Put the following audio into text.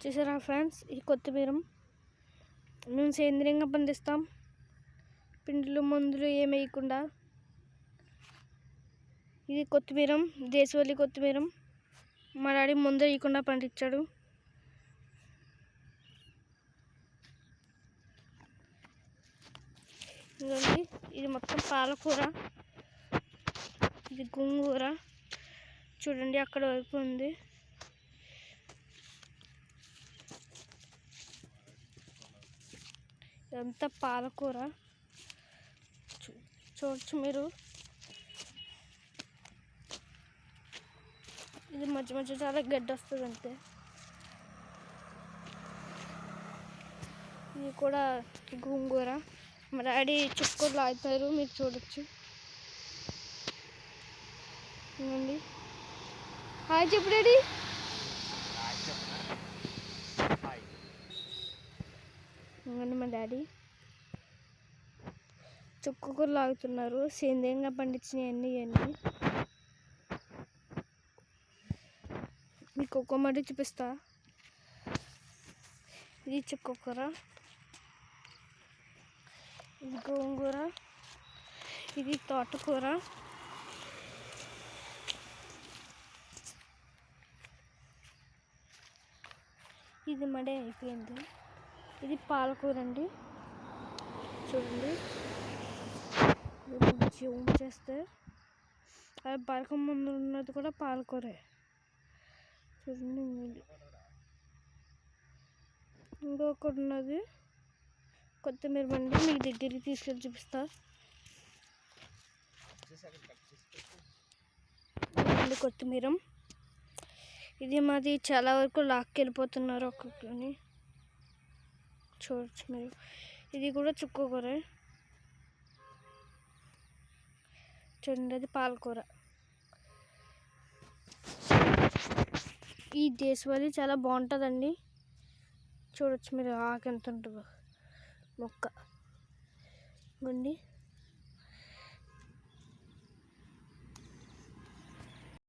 చూసారా ఫ్రెండ్స్, ఈ కొత్తిమీర మేము సేంద్రియంగా పండిస్తాం. పిండిలు మందులు ఏమి వేయకుండా. ఇది కొత్తిమీర, దేశవాళీ కొత్తిమీర. మా డాడీ మందు వేయకుండా పండించాడు. ఇదండి, ఇది మొత్తం పాలకూర, ఇది గోంగూర. చూడండి అక్కడ వరకు ఉంది. ఇదంతా పాలకూర చూడచ్చు మీరు. ఇది మధ్య మధ్య చాలా గడ్డి వస్తుంది అంతే. ఇది కూడా గోంగూర. మా డాడీ చుక్కలు లాగుతారు, మీరు చూడొచ్చు. ఇవ్వండి, హాయ్ చెప్పు డాడీ. ఇవ్వండి మా డాడీ చుక్కకూర లాగుతున్నారు. సేంద్రియంగా పండించినవన్నీ ఇవన్నీ. మీకు ఒక్క మడి చూపిస్తా. ఇది చుక్కకూర, ఇది గోంగూర, ఇది తోటకూర, ఇది మడే అయిపోయింది. ఇది పాలకూర అండి, చూడండి. జూమ్ చేస్తే అది పడక ముందు ఉన్నది కూడా పాలకూరే. చూడండి, ఇంకొకటి ఉన్నది కొత్తిమీర బండి. మీకు దగ్గరికి తీసుకెళ్ళి చూపిస్తా. కొత్తిమీర ఇది మాది. చాలా వరకు లాక్కెళ్ళిపోతున్నారు ఒక్కొక్కరిని, చూడచ్చు మీరు. ఇది కూడా చుక్కకూర. చూడండి, అది పాలకూర. ఈ దేశవాళీ చాలా బాగుంటుందండి. చూడొచ్చు మీరు, ఆకు ఎంత ఉంటుందో మొక్క. ఇవ్వండి.